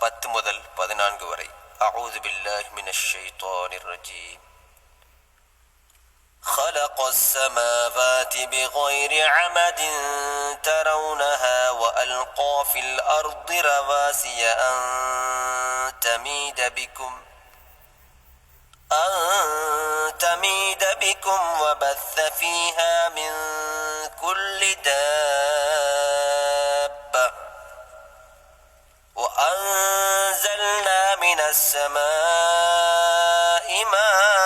10 முதல் 14 வரை. أعوذ بالله من الشيطان الرجيم. خلق السماوات بغير عمد ترونها وألقى في الأرض رواسي أن تميد بكم وبث فيها من كل دابة وأنزلنا من السماء ماء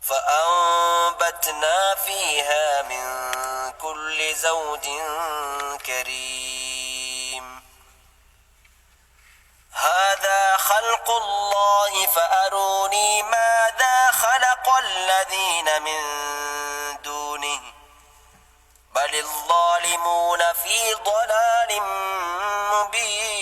فأنبتنا فيها من كل زوج كريم. هذا خلق الله فأروني ماذا خلق الذين من دونه بل الظالمون في ضلال مبين.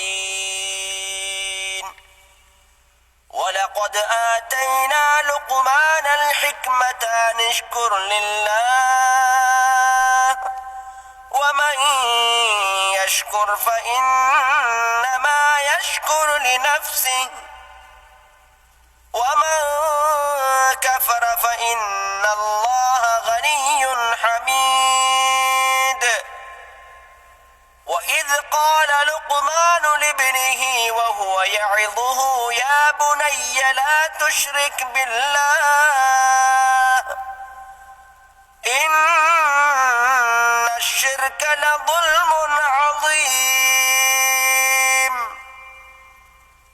ولقد آتينا لقمان الحكمة أن اشكر لله ومن يشكر فإنما يشكر لنفسه ومن كفر فإن الله غني حميد. وإذ قال لقمان لابنه وهو يعظه يا بني لا تشرك بالله إن الشرك لظلم عظيم.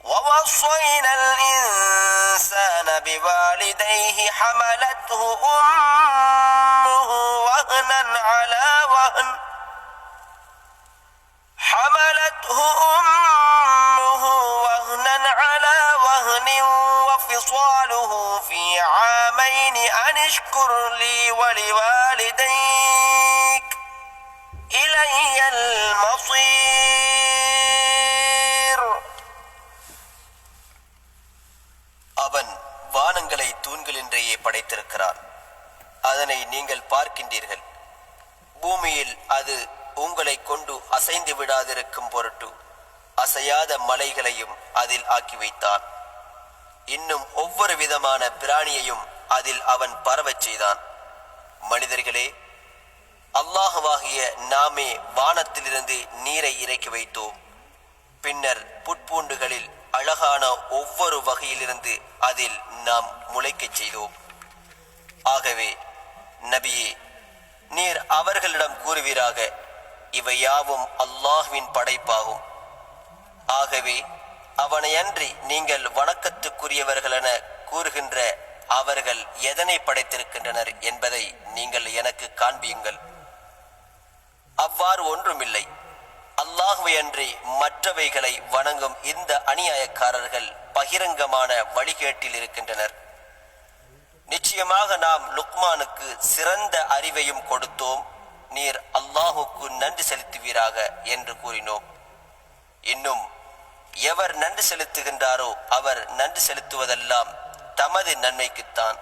ووصينا الإنسان بوالديه حملته أمه وهنا على وهن وفصاله في عامين أن اشكر لي ولوالديك إلي المصير. அவன் வானங்களை தூண்களின்றே படைத்திருக்கிறான். அதனை நீங்கள் பார்க்கின்றீர்கள். பூமியில் அது உங்களை கொண்டு அசைந்து விடாதிருக்கும் பொருட்டு அசையாத மலைகளையும் அதில் ஆக்கி வைத்தான். இன்னும் ஒவ்வொரு விதமான பிராணியையும் அதில் அவன் பரவச் செய்தான். மனிதர்களே, அல்லாஹ்வாகிய நாமே வானத்திலிருந்து நீரை இறக்கி வைத்தோம். பின்னர் புட்பூண்டுகளில் அழகான ஒவ்வொரு வகையிலிருந்து அதில் நாம் முளைக்கச் செய்தோம். ஆகவே நபியே, நீர் அவர்களிடம் கூறுவீராக, இவை யாவும் அல்லாஹ்வின் படைப்பாகும். ஆகவே அவனையன்றி நீங்கள் வணக்கத்துக்குரியவர்களென கூறுகின்ற அவர்கள் எதனை படைத்திருக்கின்றனர் என்பதை நீங்கள் எனக்கு காண்பியுங்கள். அவ்வாறு ஒன்றுமில்லை. அல்லாஹ்வை அன்றி மற்றவைகளை வணங்கும் இந்த அநியாயக்காரர்கள் பகிரங்கமான வழிகேட்டில் இருக்கின்றனர். நிச்சயமாக நாம் லுக்மானுக்கு சிறந்த அறிவையும் கொடுத்தோம். நீர் அல்லாஹுக்கு நன்றி செலுத்துவீராக என்று கூறினோம். இன்னும் எவர் நன்றி செலுத்துகின்றாரோ அவர் நன்றி செலுத்துவதெல்லாம் தமது நன்மைக்குத்தான்.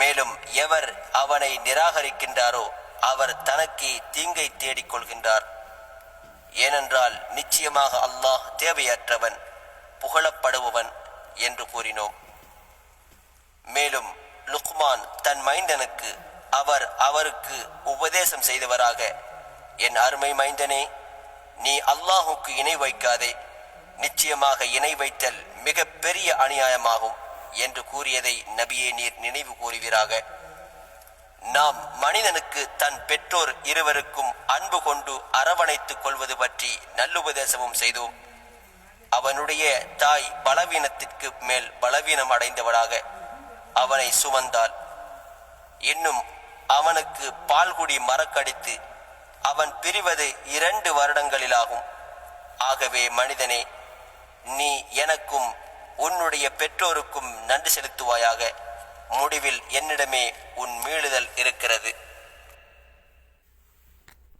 மேலும் எவர் அவனை நிராகரிக்கின்றாரோ அவர் தனக்கே தீங்கை தேடிக்கொள்கின்றார். ஏனென்றால் நிச்சயமாக அல்லாஹ் தேவையற்றவன், புகழப்படுபவன் என்று கூறினோம். மேலும் லுக்மான் தன் மைந்தனுக்கு அவருக்கு உபதேசம் செய்தவராக, என் அருமை மைந்தனே, நீ அல்லாஹுக்கு இணை வைக்காதே. நிச்சயமாக இணை வைத்தல் மிக பெரிய அநியாயமாகும் என்று கூறியதை நபியே நீர் நினைவு கூறுவீராக. நாம் மனிதனுக்கு தன் பெற்றோர் இருவருக்கும் அன்பு கொண்டு அரவணைத்துக் கொள்வது பற்றி நல்லுபதேசமும் செய்தோம். அவனுடைய தாய் பலவீனத்திற்கு மேல் பலவீனம் அடைந்தவளாக அவனை சுமந்தாள். இன்னும் அவனுக்கு பால்குடி மறக்கடித்து அவன் பிரிவது 2 வருடங்களிலாகும். ஆகவே மனிதனே, நீ எனக்கும் உன்னுடைய பெற்றோருக்கும் நன்றி செலுத்துவாயாக. முடிவில் என்னிடமே உன் மீளுதல் இருக்கிறது.